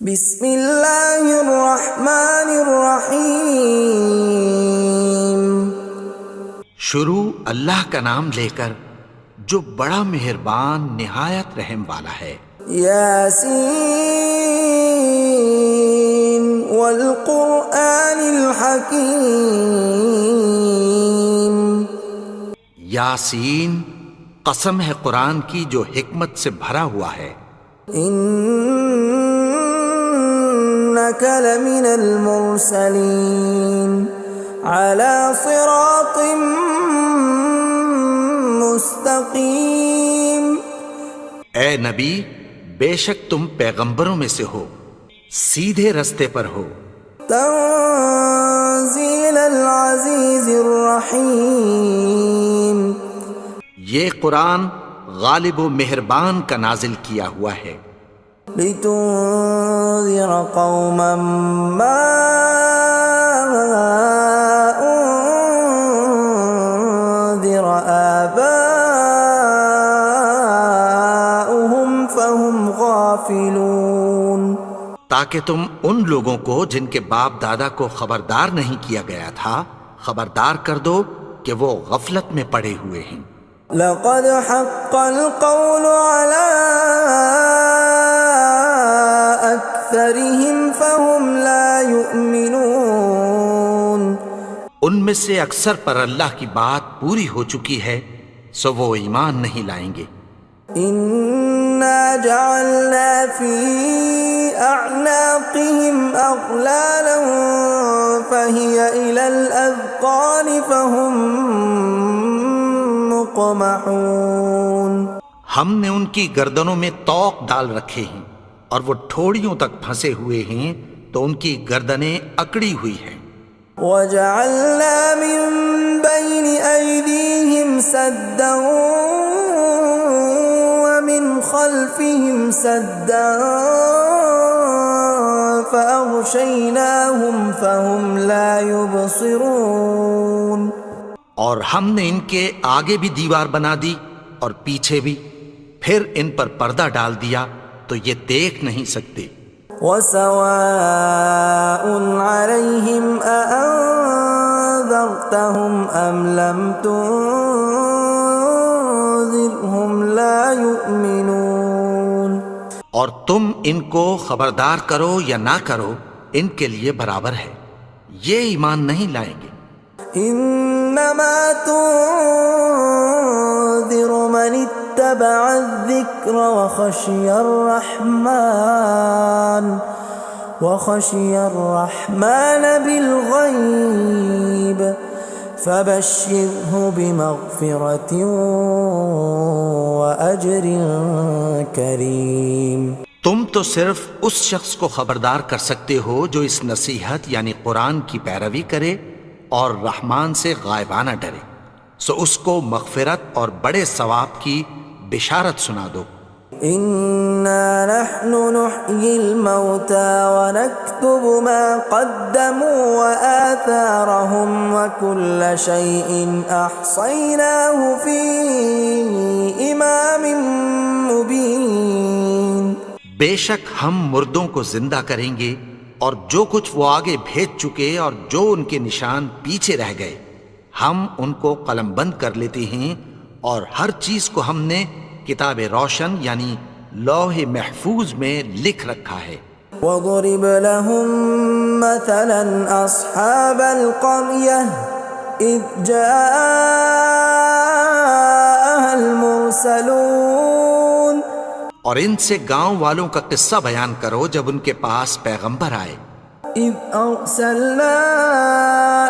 بسم اللہ الرحمن الرحیم۔ شروع اللہ کا نام لے کر جو بڑا مہربان نہایت رحم والا ہے۔ یاسین والقرآن الحکیم۔ یاسین، قسم ہے قرآن کی جو حکمت سے بھرا ہوا ہے۔ انک لمن المرسلین علی صراط مستقیم۔ اے نبی، بے شک تم پیغمبروں میں سے ہو، سیدھے رستے پر ہو۔ تنزیل العزیز الرحیم۔ یہ قرآن غالب و مہربان کا نازل کیا ہوا ہے۔ لتنذر قوما ما انذر آباؤهم فهم غافلون۔ تاکہ تم ان لوگوں کو جن کے باپ دادا کو خبردار نہیں کیا گیا تھا خبردار کر دو کہ وہ غفلت میں پڑے ہوئے ہیں۔ لقد حق القول على أكثرهم فهم لا يؤمنون۔ ان میں سے اکثر پر اللہ کی بات پوری ہو چکی ہے سو وہ ایمان نہیں لائیں گے۔ إنا جعلنا في أعناقهم أغلالا فهي إلى الأذقان فهم مقمحون۔ ہم نے ان کی گردنوں میں طوق ڈال رکھے ہیں اور وہ ٹھوڑیوں تک پھنسے ہوئے ہیں تو ان کی گردنیں اکڑی ہوئی ہیں۔ وَجَعَلْنَا مِن بَيْنِ أَيْدِيهِمْ سَدًّا وَمِنْ خَلْفِهِمْ سَدًّا فَأَغْشَيْنَاهُمْ فَهُمْ لَا يُبْصِرُونَ۔ اور ہم نے ان کے آگے بھی دیوار بنا دی اور پیچھے بھی، پھر ان پر پردہ ڈال دیا تو یہ دیکھ نہیں سکتے۔ وَسَوَاءٌ عَلَيْهِمْ أَأَنذَرْتَهُمْ أَمْ لَمْ تُنذِرْهُمْ لَا يُؤْمِنُونَ۔ اور تم ان کو خبردار کرو یا نہ کرو ان کے لیے برابر ہے، یہ ایمان نہیں لائیں گے۔ انما تنذر من اتبع الذکر وخشی الرحمن بالغیب فبشرہ بمغفرۃ واجر کریم۔ تم تو صرف اس شخص کو خبردار کر سکتے ہو جو اس نصیحت یعنی قرآن کی پیروی کرے اور رحمان سے غائبانہ ڈرے، سو اس کو مغفرت اور بڑے ثواب کی بشارت سنا دو۔ اِنَّا نَحْنُ نُحْيِي الْمَوْتَى وَنَكْتُبُ مَا قَدَّمُوا وَآثَارَهُمْ وَكُلَّ شَيْءٍ أَحْصَيْنَاهُ فِي إِمَامٍ مُبِينٍ۔ بے شک ہم مردوں کو زندہ کریں گے اور جو کچھ وہ آگے بھیج چکے اور جو ان کے نشان پیچھے رہ گئے ہم ان کو قلم بند کر لیتے ہیں، اور ہر چیز کو ہم نے کتاب روشن یعنی لوح محفوظ میں لکھ رکھا ہے۔ وَضُرِبْ لَهُم مَّثَلًا أَصْحَابَ الْقَرْيَةِ إِذْ جَاءَهَا الْمُرْسَلُونَ۔ اور ان سے گاؤں والوں کا قصہ بیان کرو جب ان کے پاس پیغمبر آئے۔ إِذْ أَرْسَلْنَا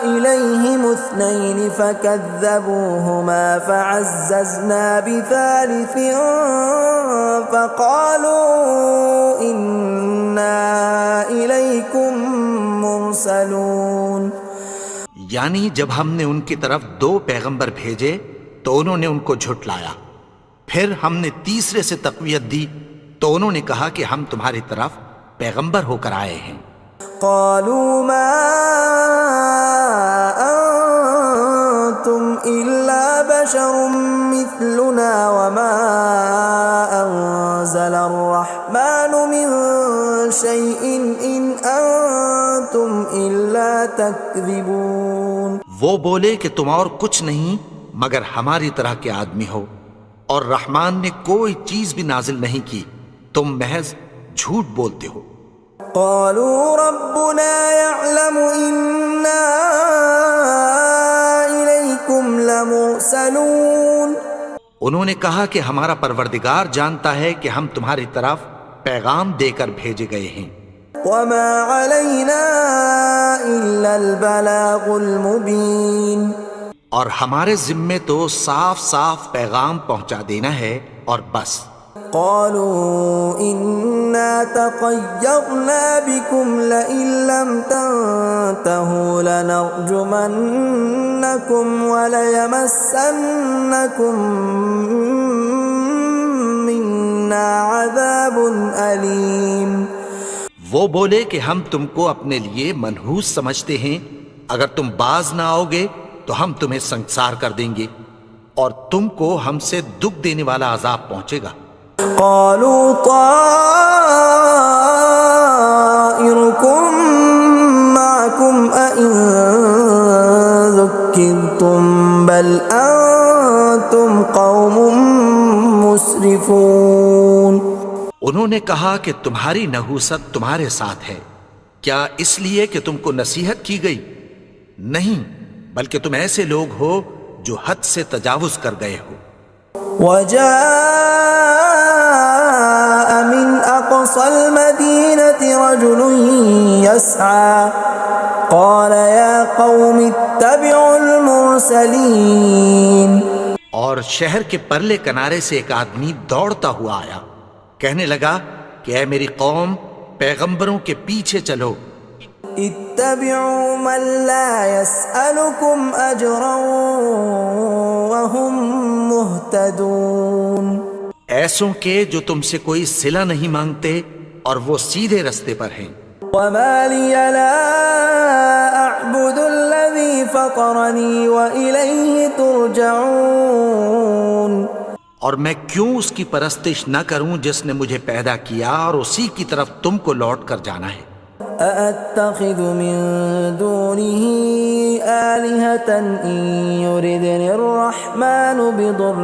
إِلَيْهِمُ اثْنَيْنِ فَكَذَّبُوهُمَا فَعَزَّزْنَا بِثَالِثٍ فَقَالُوا إِنَّا إِلَيْكُمْ مُرْسَلُونَ۔ یعنی جب ہم نے ان کی طرف دو پیغمبر بھیجے تو انہوں نے ان کو جھٹلایا، پھر ہم نے تیسرے سے تقویت دی تو انہوں نے کہا کہ ہم تمہاری طرف پیغمبر ہو کر آئے ہیں۔ قالوا ما انتم الا بشر مثلنا وما انزل الرحمن من شيء إن أنتم إلا تكذبون. وہ بولے کہ تم اور کچھ نہیں مگر ہماری طرح کے آدمی ہو، اور رحمان نے کوئی چیز بھی نازل نہیں کی، تم محض جھوٹ بولتے ہو. قالوا ربنا يعلم إنا إليكم لمرسلون. انہوں نے کہا کہ ہمارا پروردگار جانتا ہے کہ ہم تمہاری طرف پیغام دے کر بھیجے گئے ہیں. وما علينا إلا البلاغ المبين. اور ہمارے ذمے تو صاف صاف پیغام پہنچا دینا ہے اور بس. قالوا إنا تطيرنا بكم لئن لم تنتهوا لنرجمنكم وليمسنكم منا عذاب أليم. وہ بولے کہ ہم تم کو اپنے لیے منحوس سمجھتے ہیں، اگر تم باز نہ آؤ گے تو ہم تمہیں سنسار کر دیں گے اور تم کو ہم سے دکھ دینے والا عذاب پہنچے گا. قالوا طائركم معكم أئن ذكرتم بل أنتم قوم مسرفون. انہوں نے کہا کہ تمہاری نحوست تمہارے ساتھ ہے، کیا اس لیے کہ تم کو نصیحت کی گئی؟ نہیں، بلکہ تم ایسے لوگ ہو جو حد سے تجاوز کر گئے ہو. وجاء من أقصى المدينة رجل يسعى قال يا قوم اتبعوا المرسلين. اور شہر کے پرلے کنارے سے ایک آدمی دوڑتا ہوا آیا، کہنے لگا کہ اے میری قوم، پیغمبروں کے پیچھے چلو. اتبعوا من لا يسألكم أجرا وهم مهتدون. ایسوں کے جو تم سے کوئی صلہ نہیں مانگتے اور وہ سیدھے رستے پر ہیں. وما لي لا أعبد الذي فطرني وإليه ترجعون. اور میں کیوں اس کی پرستش نہ کروں جس نے مجھے پیدا کیا اور اسی کی طرف تم کو لوٹ کر جانا ہے. أأتخذ من دونه آلهة إن يردني الرحمن بضر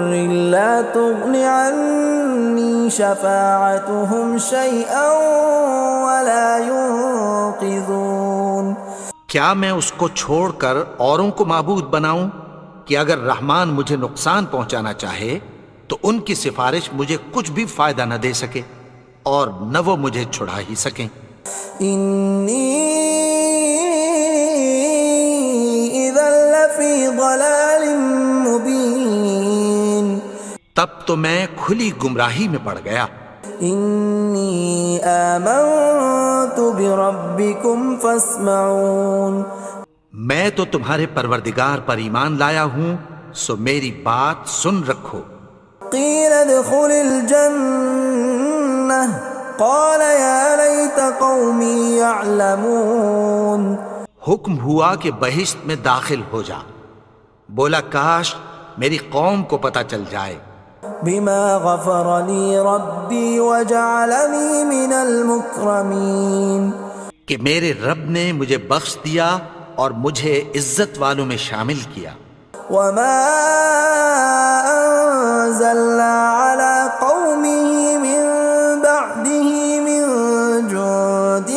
لا تغن عني شفاعتهم شيئا ولا ينقذون. کیا میں اس کو چھوڑ کر اوروں کو معبود بناؤں کہ اگر رحمان مجھے نقصان پہنچانا چاہے تو ان کی سفارش مجھے کچھ بھی فائدہ نہ دے سکے اور نہ وہ مجھے چھڑا ہی سکیں. إني إذا لفي ضلال مبين. تب تو میں کھلی گمراہی میں پڑ گیا. إني آمنت بربكم فاسمعون. میں تو تمہارے پروردگار پر ایمان لایا ہوں، سو میری بات سن رکھو. قيل ادخل الجنة قال يا ليت قومي يعلمون. حکم ہوا کہ بہشت میں داخل ہو جا. بولا کاش میری قوم کو پتہ چل جائے. بما غفر لي ربي وجعلني من المكرمين. کہ میرے رب نے مجھے بخش دیا اور مجھے عزت والوں میں شامل کیا. وما أنزلنا على قومه من بعده من جند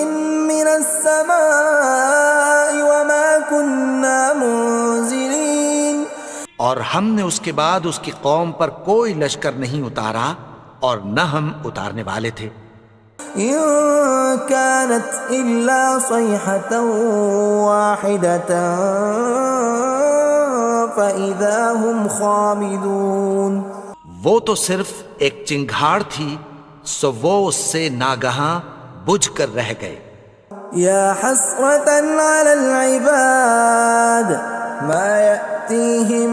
من السماء وما كنا منزلين. اور ہم نے اس کے بعد اس کی قوم پر کوئی لشکر نہیں اتارا اور نہ ہم اتارنے والے تھے. إن كانت إلا صيحة واحدة فإذا هم خامدون. وہ تو صرف ایک چنگھاڑ تھی، سو وہ اس سے ناگہاں بجھ کر رہ گئے. يا حسرة على العباد ما يأتيهم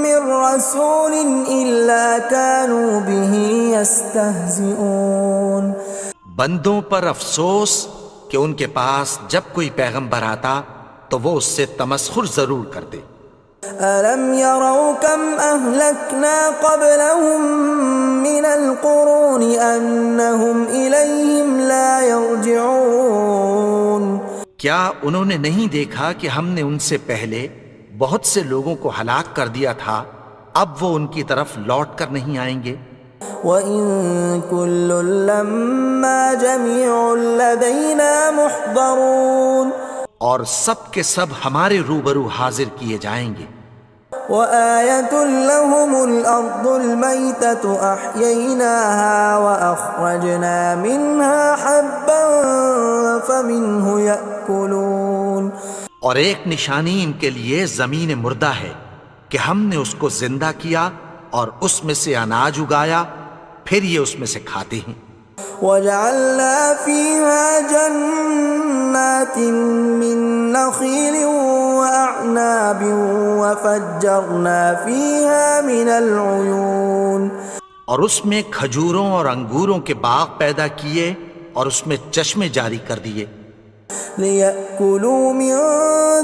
من رسول إلا كانوا به يستهزئون. بندوں پر افسوس کہ ان کے پاس جب کوئی پیغمبر آتا تو وہ اس سے تمسخر ضرور کرتے. ألم يروا كم أهلكنا قبلهم من القرون أنهم إليهم لا يرجعون کیا انہوں نے نہیں دیکھا کہ ہم نے ان سے پہلے بہت سے لوگوں کو ہلاک کر دیا تھا، اب وہ ان کی طرف لوٹ کر نہیں آئیں گے؟ وَإِن كُلٌّ لَّمَّا جَمِيعٌ لَّدَيْنَا مُحْضَرُونَ اور سب کے سب ہمارے روبرو حاضر کیے جائیں گے۔ وَآيَةٌ لَّهُمُ الْأَرْضُ الْمَيْتَةُ أَحْيَيْنَاهَا وَأَخْرَجْنَا مِنْهَا حَبًّا فَمِنْهُ يَأْكُلُونَ اور ایک نشانی ان کے لیے زمین مردہ ہے کہ ہم نے اس کو زندہ کیا اور اس میں سے اناج اگایا، پھر یہ اس میں سے کھاتے ہیں۔ وَجَعَلْنَا فِيهَا جَنَّاتٍ مِّن نَّخِيلٍ وَأَعْنَابٍ وَفَجَّرْنَا فِيهَا مِنَ الْعُيُونِ اور اس میں کھجوروں اور انگوروں کے باغ پیدا کیے اور اس میں چشمے جاری کر دیے، لِيَأْكُلُوا مِن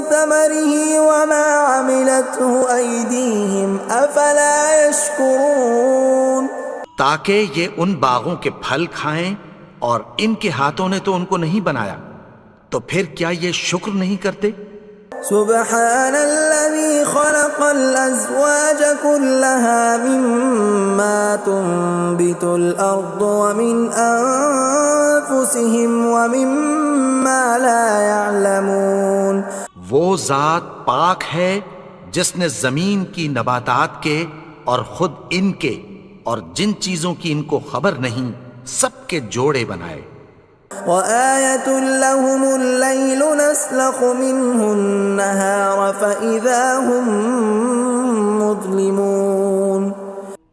ثَمَرِهِ وَمَا عَمِلَتْهُ أَيْدِيهِمْ أَفَلَا يَشْكُرُونَ تاکہ یہ ان باغوں کے پھل کھائیں، اور ان کے ہاتھوں نے تو ان کو نہیں بنایا، تو پھر کیا یہ شکر نہیں کرتے؟ سبحان الذي خلق الأزواج كلها مما تنبت الأرض ومن أنفسهم ومما لا يعلمون وہ ذات پاک ہے جس نے زمین کی نباتات کے اور خود ان کے اور جن چیزوں کی ان کو خبر نہیں سب کے جوڑے بنائے۔ وَآيَةٌ لَّهُمُ اللَّيْلُ نَسْلَخُ مِنْهُ النَّهَارَ فَإِذَا هُم مُظْلِمُونَ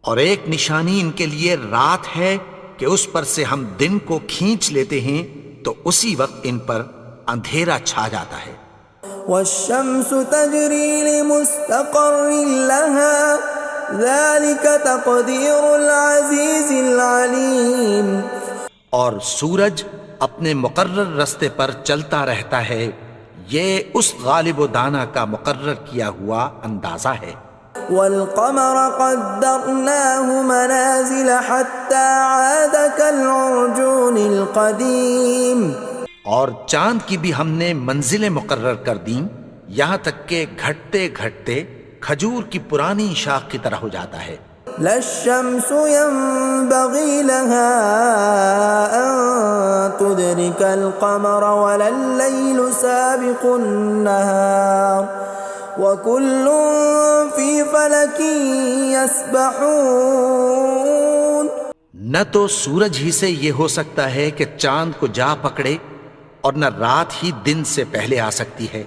اور ایک نشانی ان کے لیے رات ہے کہ اس پر سے ہم دن کو کھینچ لیتے ہیں تو اسی وقت ان پر اندھیرا چھا جاتا ہے۔ وَالشَّمْسُ تَجْرِي لِمُسْتَقَرٍّ لَّهَا ذَلِكَ تَقْدِيرُ الْعَزِيزِ الْعَلِيمِ اور سورج اپنے مقرر رستے پر چلتا رہتا ہے، یہ اس غالب و دانا کا مقرر کیا ہوا اندازہ ہے۔ وَالْقَمَرَ قَدَّرْنَاهُ مَنَازِلَ حَتَّى عَادَ كَالْعُرْجُونِ الْقَدِيمِ اور چاند کی بھی ہم نے منزلیں مقرر کر دیں، یہاں تک کہ گھٹتے گھٹتے کھجور کی پرانی شاخ کی طرح ہو جاتا ہے۔ لا الشمس ينبغي لها أن تدرك القمر ولا الليل سابق النهار وكل في فلك يسبحون نہ تو سورج ہی سے یہ ہو سکتا ہے کہ چاند کو جا پکڑے، اور نہ رات ہی دن سے پہلے آ سکتی ہے،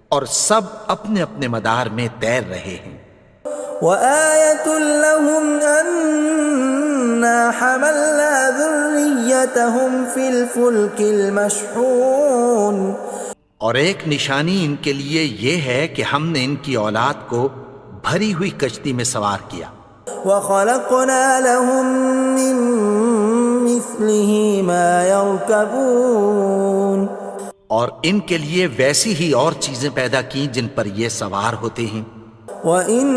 اور سب اپنے اپنے مدار میں تیر رہے ہیں۔ وَآيَةٌ لَّهُمْ أَنَّا حَمَلْنَا ذُرِّيَّتَهُمْ فِي الْفُلْكِ الْمَشْحُونِ اور ایک نشانی ان کے لیے یہ ہے کہ ہم نے ان کی اولاد کو بھری ہوئی کشتی میں سوار کیا۔ وَخَلَقْنَا لَهُم مِّن مِّثْلِهِ مَا يَرْكَبُونَ اور ان کے لیے ویسی ہی اور چیزیں پیدا کی جن پر یہ سوار ہوتے ہیں۔ وَإِن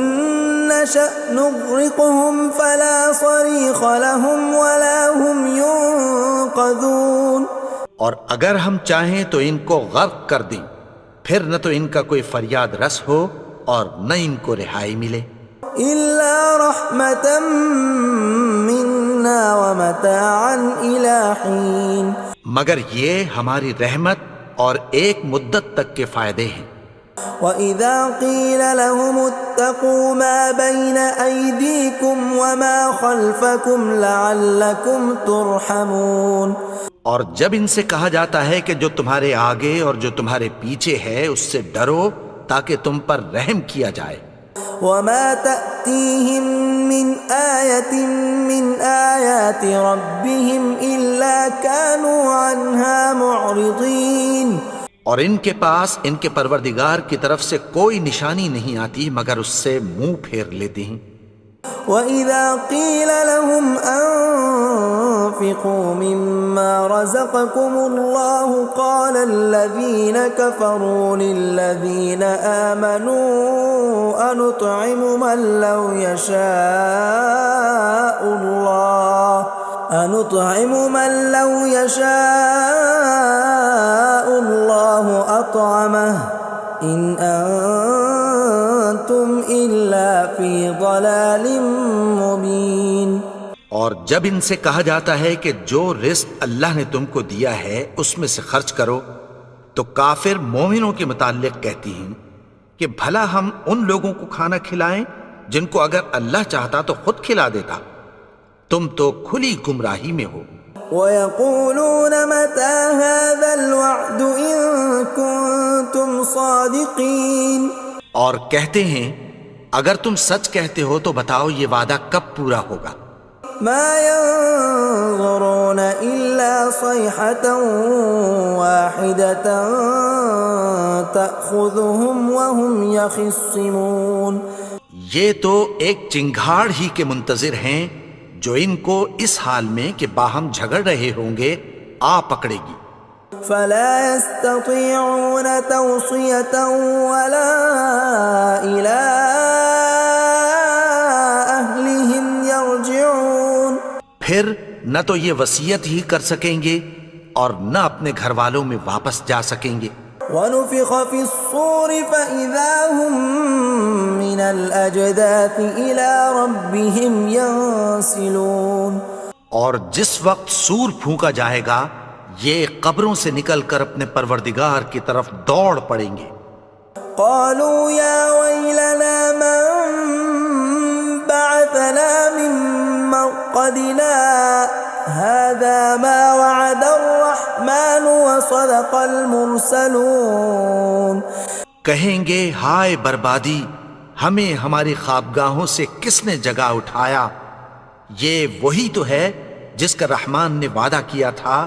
نَّشَأْ نُغْرِقْهُمْ فَلَا صَرِيخَ لَهُمْ وَلَا هُمْ يُنقَذُونَ اور اگر ہم چاہیں تو ان کو غرق کر دیں، پھر نہ تو ان کا کوئی فریاد رس ہو اور نہ ان کو رہائی ملے۔ إِلَّا رَحْمَةً مِّنَّا وَمَتَاعًا إِلَىٰ حِينٍ مگر یہ ہماری رحمت اور ایک مدت تک کے فائدے ہیں۔ وَإِذَا قِيلَ لَهُمُ اتَّقُوا مَا بَيْنَ أَيْدِيكُمْ وَمَا خَلْفَكُمْ لَعَلَّكُمْ تُرْحَمُونَ اور جب ان سے کہا جاتا ہے کہ جو تمہارے آگے اور جو تمہارے پیچھے ہے اس سے ڈرو تاکہ تم پر رحم کیا جائے۔ وَمَا تَأْتِيهِم مِّنْ آيَةٍ مِّنْ آيَاتِ رَبِّهِمْ إِلَّا كَانُوا عَنْهَا مُعْرِضِينَ اور ان کے پاس ان کے پروردگار کی طرف سے کوئی نشانی نہیں آتی مگر اس سے منہ پھیر لیتے ہیں۔ وَإِذَا قِيلَ لَهُمْ وأنفقوا مما رزقكم الله قال الذين كفروا للذين آمنوا أنطعم من لو يشاء الله أطعمه إن أنتم إلا في ضلال مبين۔ اور جب ان سے کہا جاتا ہے کہ جو رزق اللہ نے تم کو دیا ہے اس میں سے خرچ کرو، تو کافر مومنوں کے متعلق کہتی ہیں کہ بھلا ہم ان لوگوں کو کھانا کھلائیں جن کو اگر اللہ چاہتا تو خود کھلا دیتا، تم تو کھلی گمراہی میں ہو۔ وَيَقُولُونَ مَتَى هَذَا الْوَعْدُ إِن كُنتُمْ صَادِقِينَ، اور کہتے ہیں اگر تم سچ کہتے ہو تو بتاؤ یہ وعدہ کب پورا ہوگا۔ مَا يَنظُرُونَ إِلَّا صَيْحَةً وَاحِدَةً تَأْخُذُهُمْ وَهُمْ يَخِصِّمُونَ، یہ تو ایک چنگھاڑ ہی کے منتظر ہیں جو ان کو اس حال میں کہ باہم جھگڑ رہے ہوں گے آ پکڑے گی۔ فَلَا يَسْتَطِيعُونَ تَوْصِيَةً وَلَا إِلَىٰ أَهْلِهِمْ يَرْجِعُونَ، پھر نہ تو یہ وصیت ہی کر سکیں گے اور نہ اپنے گھر والوں میں واپس جا سکیں گے۔ وَنُفِخَ فِي الصُّورِ فَإِذَا هُم مِّنَ الْأَجْدَاثِ إِلَىٰ رَبِّهِمْ يَنسِلُونَ، اور جس وقت سور پھونکا جائے گا یہ قبروں سے نکل کر اپنے پروردگار کی طرف دوڑ پڑیں گے۔ قالوا يا ويلنا من بعثنا من مرقدنا هذا ما وعد الرحمن وصدق المرسلون، کہیں گے ہائے بربادی، ہمیں ہماری خوابگاہوں سے کس نے جگا اٹھایا، یہ وہی تو ہے جس کا رحمان نے وعدہ کیا تھا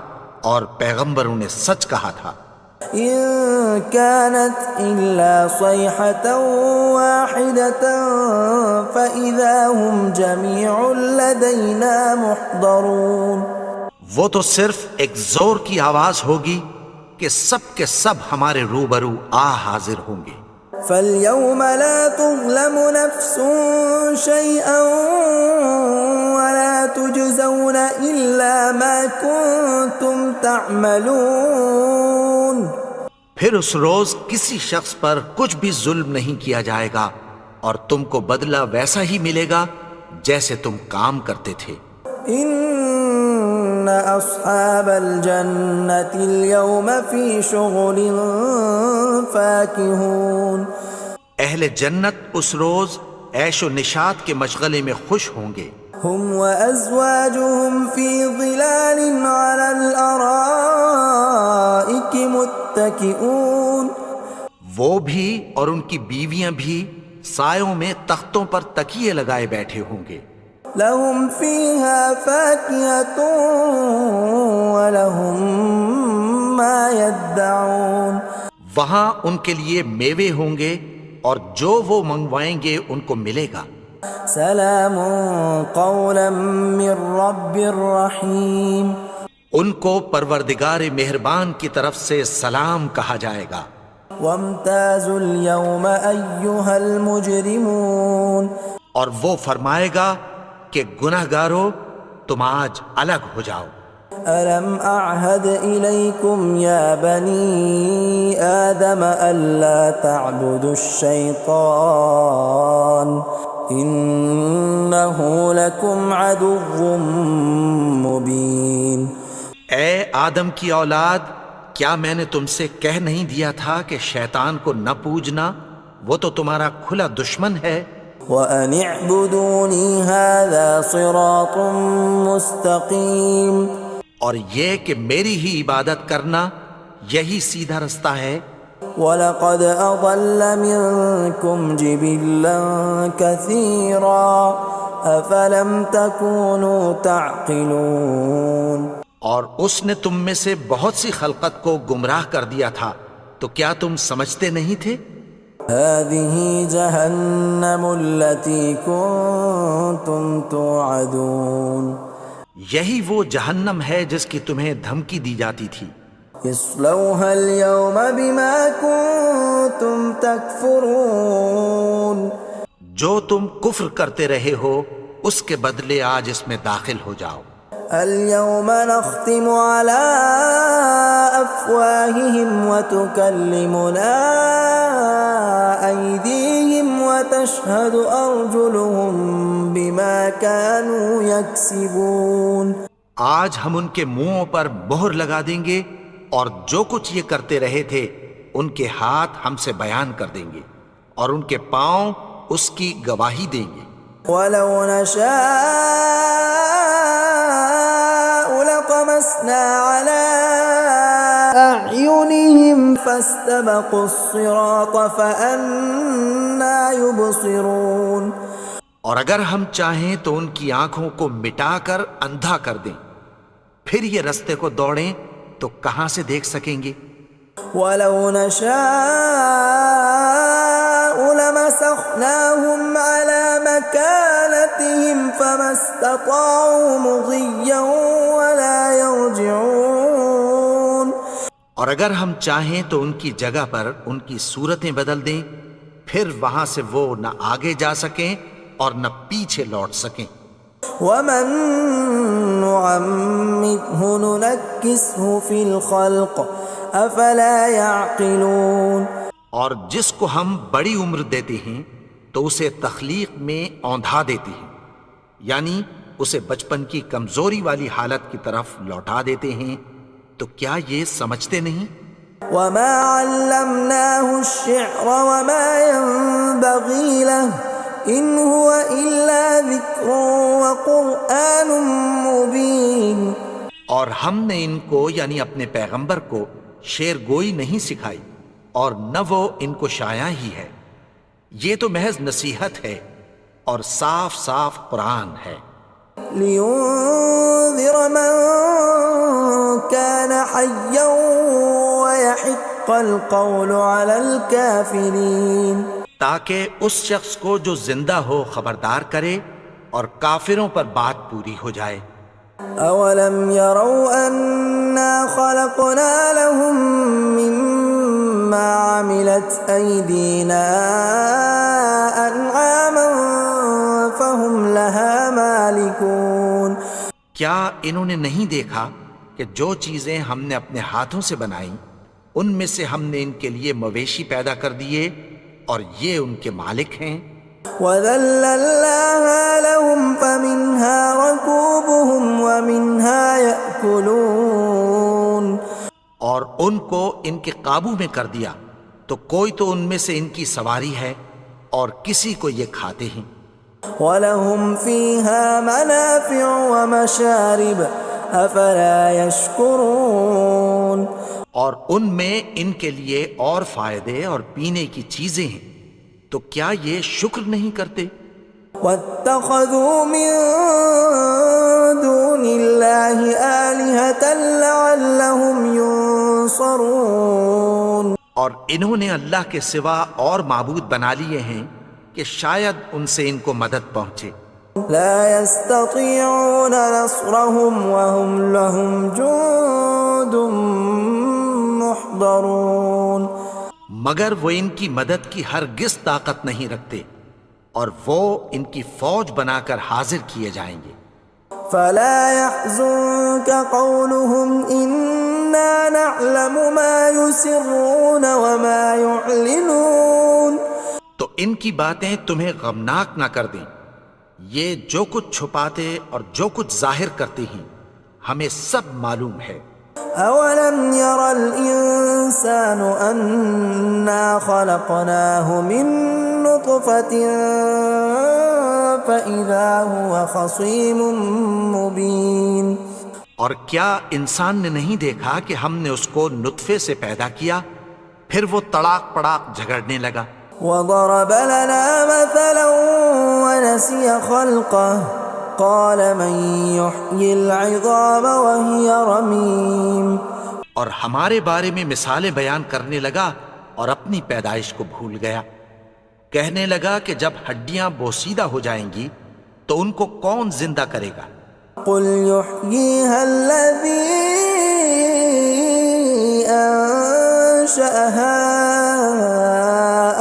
اور پیغمبروں نے سچ کہا تھا۔ إن كانت إلا صيحة واحدة فإذا هم جميع لدينا محضرون، وہ تو صرف ایک زور کی آواز ہوگی کہ سب کے سب ہمارے روبرو آ حاضر ہوں گے۔ فَالْيَوْمَ لَا تُظْلَمُ نَفْسٌ شَيْئًا وَلَا تُجْزَوْنَ إِلَّا مَا كُنتُمْ تَعْمَلُونَ، پھر اس روز کسی شخص پر کچھ بھی ظلم نہیں کیا جائے گا اور تم کو بدلہ ویسا ہی ملے گا جیسے تم کام کرتے تھے۔ إِنَّ أَصْحَابَ الْجَنَّةِ الْيَوْمَ فِي شُغُلٍ فَاكِهُونَ، اہل جنت اس روز عیش و نشاط کے مشغلے میں خوش ہوں گے۔ هُمْ وَأَزْوَاجُهُمْ فِي ظِلَالٍ عَلَى الْأَرَائِكِ مُتَّكِئُونَ، وہ بھی اور ان کی بیویاں بھی سایوں میں تختوں پر تکیے لگائے بیٹھے ہوں گے۔ لَهُمْ فِيهَا فَاكِهَةٌ وَلَهُمْ مَا يَدَّعُونَ، وہاں ان کے لیے میوے ہوں گے اور جو وہ منگوائیں گے ان کو ملے گا۔ سلام قولا من رب الرحیم، ان کو پروردگار مہربان کی طرف سے سلام کہا جائے گا۔ وامتازوا اليوم ایھا المجرمون، اور وہ فرمائے گا کہ گنہگارو تم آج الگ ہو جاؤ۔ ألم أعهد إليكم يا بني آدم ألا تعبدوا الشيطان إنه لكم عدو مبين۔ اے آدم کی اولاد، کیا میں نے تم سے کہہ نہیں دیا تھا کہ شیطان کو نہ پوجنا، وہ تو تمہارا کھلا دشمن ہے۔ وَأَنِ اعْبُدُونِي هَذَا صِرَاطٌ مُسْتَقِيمٌ، اور یہ کہ میری ہی عبادت کرنا یہی سیدھا رستہ ہے۔ وَلَقَدْ أَضَلَّ مِنْكُمْ جِبِلًّا كَثِيرًا أَفَلَمْ تَكُونُوا تَعْقِلُونَ، اور اس نے تم میں سے بہت سی خلقت کو گمراہ کر دیا تھا، تو کیا تم سمجھتے نہیں تھے؟ هَذِهِ جَهَنَّمُ الَّتِي كُنْتُمْ تُوعَدُونَ، یہی وہ جہنم ہے جس کی تمہیں دھمکی دی جاتی تھی. اصلوها اليوم بما كنتم تكفرون. جو تم کفر کرتے رہے ہو اس کے بدلے آج اس میں داخل ہو جاؤ. اليوم نختم على أفواههم وتكلمنا أيديهم وتشهد أرجلهم بما كانوا يكسبون. آج ہم ان کے منہوں پر مہر لگا دیں گے اور جو کچھ یہ کرتے رہے تھے ان کے ہاتھ ہم سے بیان کر دیں گے اور ان کے پاؤں اس کی گواہی دیں گے. ولو نشاء لطمسنا على أعينهم فاستبقوا الصراط فأنى يبصرون. اور اگر ہم چاہیں تو ان کی آنکھوں کو مٹا کر اندھا کر دیں، پھر یہ رستے کو دوڑیں تو کہاں سے دیکھ سکیں گے. ولو نشاء لمسخناهم على مكانتهم فما استطاعوا مضيا ولا يرجعون. اور اگر ہم چاہیں تو ان کی جگہ پر ان کی صورتیں بدل دیں، پھر وہاں سے وہ نہ آگے جا سکیں اور نہ پیچھے لوٹ سکیں. ومن نعمره ننكسه في الخلق افلا يعقلون. اور جس کو ہم بڑی عمر دیتے ہیں تو اسے تخلیق میں اوندھا دیتے ہیں، یعنی اسے بچپن کی کمزوری والی حالت کی طرف لوٹا دیتے ہیں. تو کیا یہ سمجھتے نہیں؟ وما علمناه الشعر وما ينبغي له ان هو الا ذکر وقرآن مبین. اور ہم نے ان کو یعنی اپنے پیغمبر کو شعر گوئی نہیں سکھائی اور نہ وہ ان کو شایع ہی ہے، یہ تو محض نصیحت ہے اور صاف صاف قرآن ہے. لینذر من كان حیا ويحق القول على الكافرین. تاکہ اس شخص کو جو زندہ ہو خبردار کرے اور کافروں پر بات پوری ہو جائے. اولم يروا انا خلقنا لهم مما عملت ايدينا انعاما فهم لها مالكون. کیا انہوں نے نہیں دیکھا کہ جو چیزیں ہم نے اپنے ہاتھوں سے بنائیں ان میں سے ہم نے ان کے لیے مویشی پیدا کر دیے اور یہ ان کے مالک ہیں. وَذَلَّلْنَاهَا لَهُمْ فَمِنْهَا رَكُوبُهُمْ وَمِنْهَا يَأْكُلُونَ. اور ان کو ان کے قابو میں کر دیا تو کوئی تو ان میں سے ان کی سواری ہے اور کسی کو یہ کھاتے ہیں. وَلَهُمْ فِيهَا مَنَافِعُ وَمَشَارِبُ أَفَلَا يَشْكُرُونَ. اور ان میں ان کے لیے اور فائدے اور پینے کی چیزیں ہیں، تو کیا یہ شکر نہیں کرتے؟ وَاتَّخَذُوا مِن دُونِ اللَّهِ آلِهَةً لَعَلَّهُمْ يُنصَرُونَ. اور انہوں نے اللہ کے سوا اور معبود بنا لیے ہیں کہ شاید ان سے ان کو مدد پہنچے. لا يستطيعون نصرهم وهم لهم جند محضرون. مگر وہ ان کی مدد کی ہرگز طاقت نہیں رکھتے اور وہ ان کی فوج بنا کر حاضر کیے جائیں گے. فلا يحزنك قولهم إنا نعلم ما يسرون وما يعلنون. تو ان کی باتیں تمہیں غمناک نہ کر دیں، یہ جو کچھ چھپاتے اور جو کچھ ظاہر کرتے ہیں ہمیں سب معلوم ہے. اولم ير الانسان انا خلقناه من نطفة فاذا هو خصيم مبين. اور کیا انسان نے نہیں دیکھا کہ ہم نے اس کو نطفے سے پیدا کیا پھر وہ تڑاک پڑاک جھگڑنے لگا. وضرب لنا مثلا ونسي خلقه قال من يحيي العظام وهي رميم. اور ہمارے بارے میں مثالیں بیان کرنے لگا اور اپنی پیدائش کو بھول گیا. کہنے لگا کہ جب ہڈیاں بوسیدہ ہو جائیں گی تو ان کو کون زندہ کرے گا قل يحييها الذي أنشأها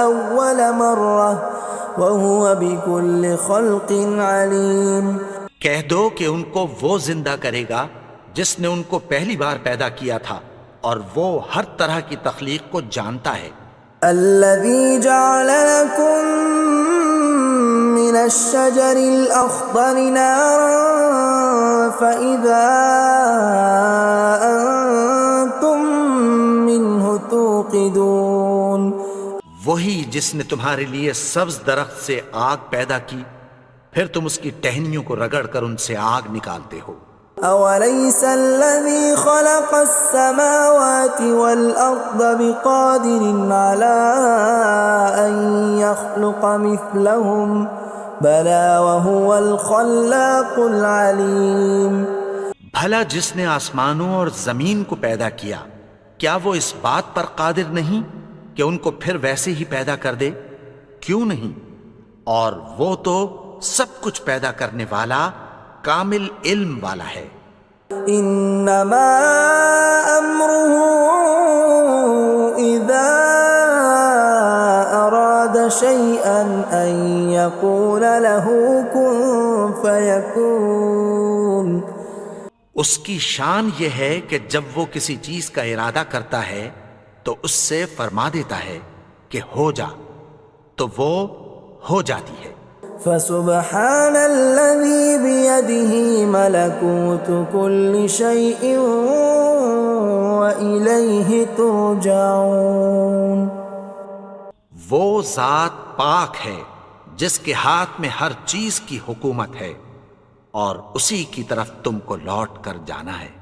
أول مرة وهو بكل خلق عليم۔ کہہ دو کہ ان کو وہ زندہ کرے گا جس نے ان کو پہلی بار پیدا کیا تھا، اور وہ ہر طرح کی تخلیق کو جانتا ہے۔ الذي جعل لكم من الشجر الأخضر نارا فإذا أنتم منه توقدون، وہی جس نے تمہارے لیے سبز درخت سے آگ پیدا کی، پھر تم اس کی ٹہنیوں کو رگڑ کر ان سے آگ نکالتے ہو۔ أوليس الذي خلق السماوات والأرض بقادر على أن يخلق مثلهم بلى وهو الخلاق العليم۔ بھلا جس نے آسمانوں اور زمین کو پیدا کیا، کیا وہ اس بات پر قادر نہیں کہ ان کو پھر ویسے ہی پیدا کر دے؟ کیوں نہیں؟ اور وہ تو سب کچھ پیدا کرنے والا، کامل علم والا ہے۔ انما امره اذا اراد شيئا ان يقول له كن فيكون۔ اس کی شان یہ ہے کہ جب وہ کسی چیز کا ارادہ کرتا ہے تو اس سے فرما دیتا ہے کہ ہو جا، تو وہ ہو جاتی ہے۔ فسبحان الذي بيده ملكوت كل شيء وإليه ترجعون۔ وہ ذات پاک ہے جس کے ہاتھ میں ہر چیز کی حکومت ہے، اور اسی کی طرف تم کو لوٹ کر جانا ہے۔